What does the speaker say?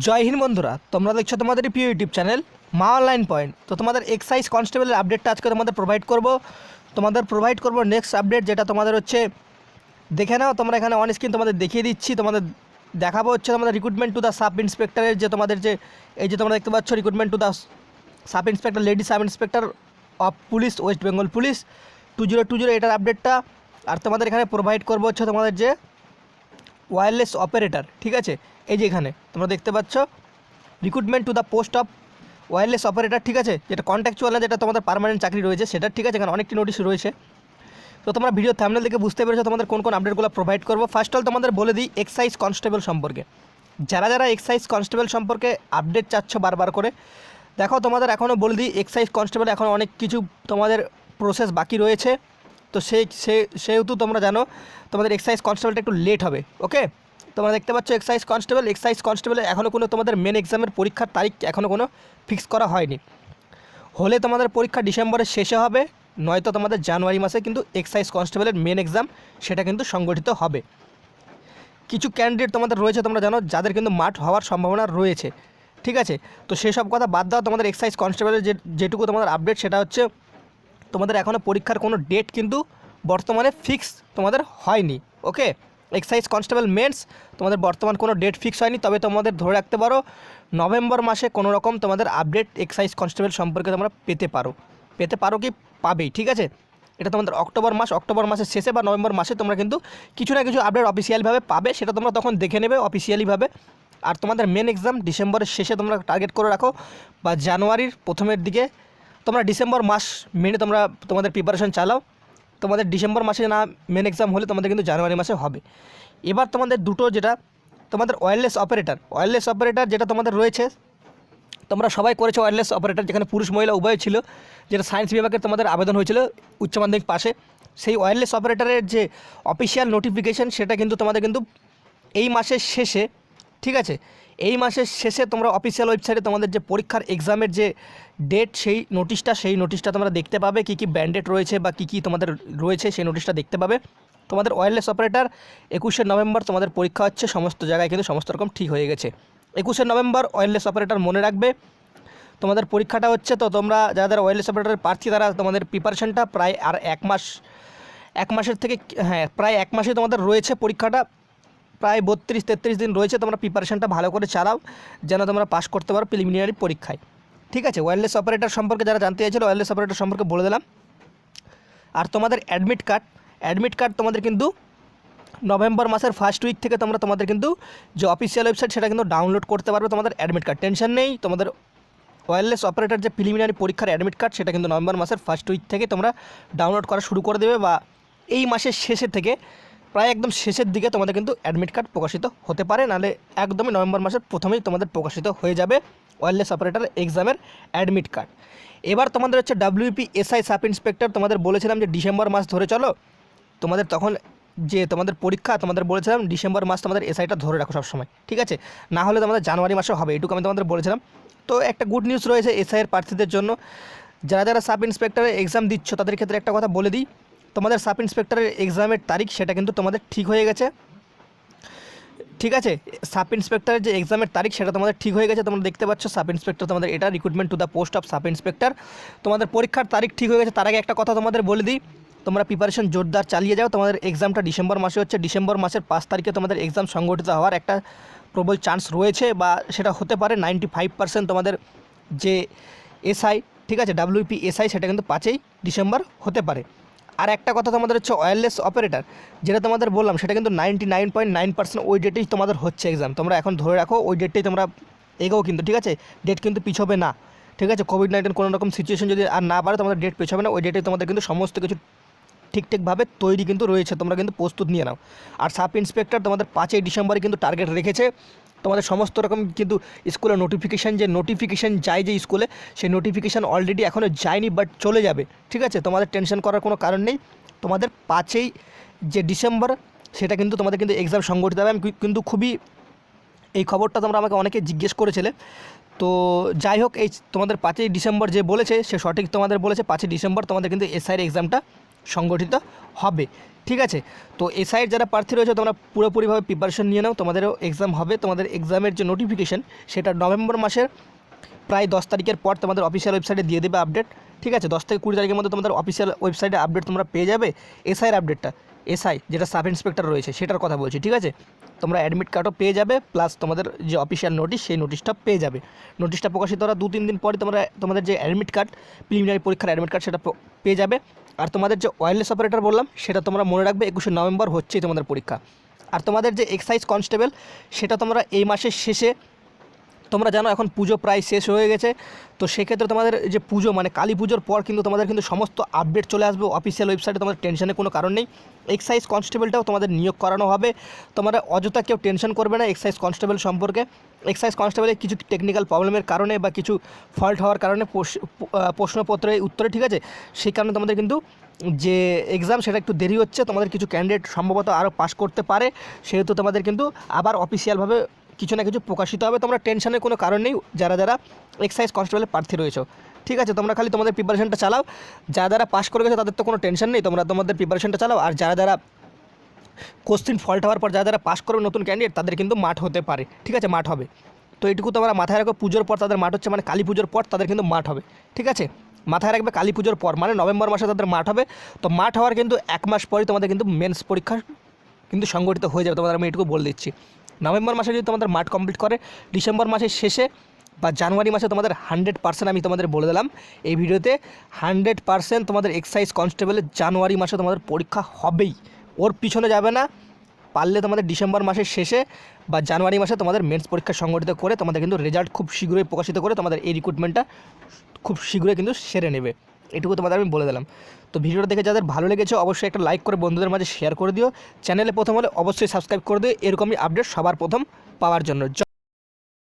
জয় হিন্দ বন্ধুরা, তোমরা দেখছো তোমাদের প্রিয় ইউটিউব চ্যানেল মা অনলাইন পয়েন্ট। তো তোমাদের এক্সাইজ কনস্টেবলের আপডেটটা আজকে তোমাদের প্রোভাইড করব নেক্সট আপডেট, যেটা তোমাদের হচ্ছে দেখে নাও। তোমরা এখানে অন স্ক্রিন তোমাদের দেখিয়ে দিচ্ছি, তোমাদের দেখাবো হচ্ছে তোমাদের রিক্রুটমেন্ট টু দ্য সাব ইন্সপেক্টরের যে তোমাদের যে এই যে তোমরা দেখতে পাচ্ছ recruitment to the sub inspector, lady sub inspector of police, West Bengal police 2020 এটার আপডেটটা। আর তোমাদের এখানে প্রোভাইড করবো হচ্ছে তোমাদের যে ওয়্যারলেস অপারেটর, ঠিক আছে। এই যে এখানে তোমরা দেখতে পাচ্ছ recruitment to the post of wireless operator, ঠিক আছে, যেটা কন্ট্রাকচুয়াল না, যেটা তোমাদের পার্মানেন্ট চাকরি রয়েছে সেটা, ঠিক আছে। এখানে অনেকটি নোটিশ রয়েছে। তো তোমরা ভিডিও থাম্বনেল দেখে বুঝতে পেরেছো তোমাদের কোন কোন আপডেটগুলো প্রোভাইড করবো। ফার্স্ট অল তোমাদের বলে দিই এক্সাইজ কনস্টেবল সম্পর্কে। যারা যারা এক্সাইজ কনস্টেবল সম্পর্কে আপডেট চাচ্ছ বারবার করে, দেখো তোমাদের এখনও বলে দিই এক্সাইজ কনস্টেবল এখন অনেক কিছু তোমাদের প্রসেস বাকি রয়েছে। তো সেহেতু তোমরা জানো তোমাদের এক্সাইজ কনস্টেবলটা একটু লেট হবে, ওকে। তোমরা দেখতে পাচ্ছ এক্সাইজ কনস্টেবলের এখনও কোনো তোমাদের মেন এক্সামের পরীক্ষার তারিখ এখনও কোনো ফিক্স করা হয়নি। হলে তোমাদের পরীক্ষা ডিসেম্বরের শেষে হবে, নয়তো তোমাদের জানুয়ারি মাসে কিন্তু এক্সাইজ কনস্টেবলের মেন এক্সাম সেটা কিন্তু সংগঠিত হবে। কিছু ক্যান্ডিডেট তোমাদের রয়েছে, তোমরা জানো, যাদের কিন্তু মাঠ হওয়ার সম্ভাবনা রয়েছে, ঠিক আছে। তো সেসব কথা বাদ দাও, তোমাদের এক্সাইজ কনস্টেবলের যেটুকু তোমাদের আপডেট সেটা হচ্ছে তোমাদের এখনও পরীক্ষার কোনো ডেট কিন্তু বর্তমানে ফিক্স তোমাদের হয়নি, ওকে। এক্সাইজ কনস্টেবল মেন্স তোমাদের বর্তমান কোনো ডেট ফিক্স হয়নি, তবে তোমাদের ধরে রাখতে পারো নভেম্বর মাসে কোনো রকম তোমাদের আপডেট এক্সাইজ কনস্টেবল সম্পর্কে তোমরা পেতে পারো কি পাবেই, ঠিক আছে। এটা তোমাদের অক্টোবর মাসের শেষে বা নভেম্বর মাসে তোমরা কিন্তু কিছু না কিছু আপডেট অফিসিয়ালিভাবে পাবে, সেটা তোমরা তখন দেখে নেবে অফিসিয়ালিভাবে। আর তোমাদের মেন এক্সাম ডিসেম্বরের শেষে তোমরা টার্গেট করে রাখো, বা জানুয়ারির প্রথমের দিকে। তোমরা ডিসেম্বর মাস মেনে তোমরা তোমাদের প্রিপারেশন চালাও। তোমাদের ডিসেম্বর মাসে না মেন এক্সাম হলে তোমাদের কিন্তু জানুয়ারি মাসে হবে। এবার তোমাদের দুটো, যেটা তোমাদের ওয়্যারলেস অপারেটর যেটা তোমাদের রয়েছে, তোমরা সবাই করেছো ওয়্যারলেস অপারেটর, যেখানে পুরুষ মহিলা উভয় ছিল, যেটা সায়েন্স বিভাগের তোমাদের আবেদন হয়েছিল উচ্চ মাধ্যমিক পাশে। সেই ওয়্যারলেস অপারেটরের যে অফিসিয়াল নোটিফিকেশান সেটা কিন্তু তোমাদের কিন্তু এই মাসের শেষে, ঠিক আছে, এই মাসের শেষে তোমরা অফিসিয়াল ওয়েবসাইটে তোমাদের যে পরীক্ষার এক্সামের যে ডেট সেই নোটিশটা তোমরা দেখতে পাবে, কী কী ব্যান্ডেড রয়েছে বা কী কী তোমাদের রয়েছে সেই নোটিশটা দেখতে পাবে। তোমাদের ওয়্যারলেস অপারেটর 21শে নভেম্বর তোমাদের পরীক্ষা হচ্ছে, সমস্ত জায়গায় কিন্তু সমস্ত রকম ঠিক হয়ে গেছে। 21শে নভেম্বর ওয়্যারলেস অপারেটর মনে রাখবে তোমাদের পরীক্ষাটা হচ্ছে। তো তোমরা যাদের ওয়্যারলেস অপারেটরের প্রার্থী তারা তোমাদের প্রিপারেশনটা প্রায় আর এক মাসের থেকে, হ্যাঁ, প্রায় এক মাসে তোমাদের রয়েছে পরীক্ষাটা, প্রায় 32-33 দিন রয়েছে। তোমরা প্রিপারেশনটা ভালো করে চালাও যেন তোমরা পাস করতে পারো প্রিলিমিনারি পরীক্ষায়, ঠিক আছে। ওয়্যারলেস অপারেটর সম্পর্কে যারা জানতে চাইছিল ওয়্যারলেস অপারেটর সম্পর্কে বলে দিলাম। আর তোমাদের অ্যাডমিট কার্ড তোমাদের কিন্তু নভেম্বর মাসের ফার্স্ট উইক থেকে তোমাদের কিন্তু যে অফিসিয়াল ওয়েবসাইট সেটা কিন্তু ডাউনলোড করতে পারবে তোমাদের অ্যাডমিট কার্ড, টেনশন নেই। তোমাদের ওয়্যারলেস অপারেটর যে প্রিলিমিনারি পরীক্ষার অ্যাডমিট কার্ড সেটা কিন্তু নভেম্বর মাসের ফার্স্ট উইক থেকে তোমরা ডাউনলোড করা শুরু করে দেবে, বা এই মাসের শেষের থেকে প্রায় একদম শেষের দিকে তোমাদের কিন্তু অ্যাডমিট কার্ড প্রকাশিত হতে পারে, নাহলে একদমই নভেম্বর মাসের প্রথমেই তোমাদের প্রকাশিত হয়ে যাবে ওয়্যারলেস অপারেটর এক্সামের অ্যাডমিট কার্ড। এবার তোমাদের হচ্ছে WPSI সাব ইন্সপেক্টর, তোমাদের বলেছিলাম যে ডিসেম্বর মাস ধরে চলো, তোমাদের তখন যে তোমাদের পরীক্ষা তোমাদের বলেছিলাম ডিসেম্বর মাস তোমাদের এসআইটা ধরে রাখো সবসময়, ঠিক আছে, না হলে তোমাদের জানুয়ারি মাসে হবে, এটুকু আমি তোমাদের বলেছিলাম। তো একটা গুড নিউজ রয়েছে এসআইয়ের প্রার্থীদের জন্য। যারা যারা সাব ইন্সপেক্টরের এক্সাম দিচ্ছ তাদের ক্ষেত্রে একটা কথা বলে দিই, তোমাদের সাব ইন্সপেক্টরের এক্সামের তারিখ সেটা কিন্তু তোমাদের ঠিক হয়ে গেছে, ঠিক আছে। সাব ইন্সপেক্টরের যে এক্সামের তারিখ সেটা তোমাদের ঠিক হয়ে গেছে। তোমরা দেখতে পাচ্ছ সাব ইন্সপেক্টর তোমাদের এটা recruitment to the post of sub inspector, তোমাদের পরীক্ষার তারিখ ঠিক হয়ে গেছে। তার আগে একটা কথা তোমাদের বলে দিই, তোমরা প্রিপারেশন জোরদার চালিয়ে যাও। তোমাদের এক্সামটা ডিসেম্বর মাসে হচ্ছে, ডিসেম্বর মাসের 5 তারিখে তোমাদের এক্সাম সংগঠিত হওয়ার একটা প্রবল চান্স রয়েছে, বা সেটা হতে পারে 95% তোমাদের যে এসআই, ঠিক আছে, WPSI সেটা কিন্তু 5ই ডিসেম্বর হতে পারে। আর একটা কথা তোমাদের হচ্ছে ওয়্যারলেস অপারেটর, যেটা তোমাদের বললাম সেটা কিন্তু 99.9% ওই ডেটেই তোমাদের হচ্ছে এক্সাম। তোমরা এখন ধরে রাখো ওই ডেটটাই তোমরা এগোও কিন্তু, ঠিক আছে, ডেট কিন্তু পিছবে না, ঠিক আছে। কোভিড-19 কোনো রকম সিচুয়েশন যদি আর না পারে তোমাদের ডেট পিছবে না, ওই ডেটেই তোমাদের কিন্তু সমস্ত কিছু ঠিকঠাকভাবে তৈরি কিন্তু রয়েছে, তোমরা কিন্তু প্রস্তুত নিয়ে নাও। আর সাব ইন্সপেক্টর তোমাদের 5ই ডিসেম্বরে কিন্তু টার্গেট রেখেছে। তোমাদের সমস্ত রকম কিন্তু স্কুলে নোটিফিকেশান যায় যে স্কুলে, সেই নোটিফিকেশান অলরেডি এখনও যায়নি, বাট চলে যাবে, ঠিক আছে। তোমাদের টেনশন করার কোনো কারণ নেই। তোমাদের 5ই যে ডিসেম্বর সেটা কিন্তু তোমাদের কিন্তু এক্সাম সংগঠিত হবে। আমি কিন্তু খুবই এই খবরটা তোমরা আমাকে অনেকে জিজ্ঞেস করেছিলে। তো যাই হোক, এই তোমাদের 5ই ডিসেম্বর যে বলেছে সে সঠিক তোমাদের বলেছে, 5ই ডিসেম্বর তোমাদের কিন্তু এসআইয়ের এক্সামটা সংগঠিত হবে, ঠিক আছে। তো এসআইয়ের যারা প্রার্থী রয়েছে তোমরা পুরোপুরিভাবে প্রিপারেশন নিয়ে নাও, তোমাদেরও এক্সাম হবে। তোমাদের এক্সামের যে নোটিফিকেশান সেটা নভেম্বর মাসের প্রায় 10 তারিখের পর তোমাদের অফিসিয়াল ওয়েবসাইটে দিয়ে দেবে আপডেট। ঠিক আছে, 10 থেকে 20 তারিখের মধ্যে তোমাদের অফিসিয়াল ওয়েবসাইটে আপডেট তোমরা পেয়ে যাবে। এসআইয়ের আপডেটটা, এসআই যেটা সাব ইন্সপেক্টর রয়েছে সেটার কথা বলছি। ঠিক আছে, তোমরা অ্যাডমিট কার্ডও পেয়ে যাবে, প্লাস তোমাদের যে অফিসিয়াল নোটিশ সেই নোটিশটা পেয়ে যাবে। নোটিশটা প্রকাশিত হওয়ার 2-3 দিন পরে তোমরা তোমাদের যে অ্যাডমিট কার্ড, প্রিলিমিনারি পরীক্ষার অ্যাডমিট কার্ড সেটা পেয়ে যাবে। আর তোমাদের যে ওয়্যারলেস অপারেটর বললাম সেটা তোমরা মনে রাখবে 21শে নভেম্বর হচ্ছেই তোমাদের পরীক্ষা। আর তোমাদের যে এক্সাইজ কনস্টেবল সেটা তোমরা এই মাসের শেষে, তোমরা জানো এখন পুজো প্রায় শেষ হয়ে গেছে, তো সেক্ষেত্রে তোমাদের যে পুজো মানে কালী পুজোর পর কিন্তু তোমাদের কিন্তু সমস্ত আপডেট চলে আসবে অফিসিয়াল ওয়েবসাইটে। তোমাদের টেনশনের কোনো কারণ নেই। এক্সাইজ কনস্টেবলটাও তোমাদের নিয়োগ করানো হবে। তোমরা অযথা কেউ টেনশন করবে না এক্সাইজ কনস্টেবল সম্পর্কে। এক্সাইজ কনস্টেবলের কিছু টেকনিক্যাল প্রবলেমের কারণে বা কিছু ফল্ট হওয়ার কারণে প্রশ্নপত্রের উত্তরে, ঠিক আছে, সেই কারণে তোমাদের কিন্তু যে এক্সাম সেটা একটু দেরি হচ্ছে। তোমাদের কিছু ক্যান্ডিডেট সম্ভবত আরও পাস করতে পারে, সেহেতু তোমাদের কিন্তু আবার অফিসিয়ালভাবে কিছু না কিছু প্রকাশিত হবে। তোমরা টেনশনের কোনো কারণ নেই যারা যারা এক্সাইজ কনস্টেবলের প্রার্থী রয়েছে। ঠিক আছে, তোমরা খালি তোমাদের প্রিপারেশনটা চালাও। যারা যারা পাস করে গেছে তাদের তো কোনো টেনশন নেই, তোমরা তোমাদের প্রিপারেশনটা চালাও। আর যারা যারা কোশ্চিন ফল্ট হওয়ার পর যারা যারা পাস করবে নতুন ক্যান্ডিডেট তাদের কিন্তু মাঠ হতে পারে। ঠিক আছে, মাঠ হবে। তো এইটুকু তোমরা মাথায় রাখো, পুজোর পর তাদের মাঠ হচ্ছে, মানে কালী পুজোর পর তাদের কিন্তু মাঠ হবে। ঠিক আছে, মাথায় রাখবে কালী পুজোর পর মানে নভেম্বর মাসে তাদের মাঠ হবে। তো মাঠ হওয়ার কিন্তু 1 মাস পরই তোমাদের কিন্তু মেন্স পরীক্ষা কিন্তু সংগঠিত হয়ে যাবে। তোমাদের আমি এটুকু বলে দিচ্ছি, নভেম্বর মাসে যদি তোমাদের মাঠ কমপ্লিট করে ডিসেম্বর মাসের শেষে বা জানুয়ারি মাসে তোমাদের 100% আমি তোমাদের বলে দিলাম এই ভিডিওতে, 100% তোমাদের এক্সাইজ কনস্টেবলের জানুয়ারি মাসে তোমাদের পরীক্ষা হবেই, ওর পিছনে যাবে না। পারলে তোমাদের ডিসেম্বর মাসের শেষে বা জানুয়ারি মাসে তোমাদের মেন্স পরীক্ষা সংগঠিত করে তোমাদের কিন্তু রেজাল্ট খুব শীঘ্রই প্রকাশিত করে তোমাদের এই রিক্রুটমেন্টটা খুব শীঘ্রই কিন্তু সেরে নেবে। এটুকু তোমাদের আমি বলে দিলাম। তো ভিডিওটা দেখে যাদের ভালো লেগেছে অবশ্যই একটা লাইক করে বন্ধুদের মাঝে শেয়ার করে দিও। চ্যানেলে প্রথম হলে অবশ্যই সাবস্ক্রাইব করে দিও এরকমই আপডেট সবার প্রথম পাওয়ার জন্য।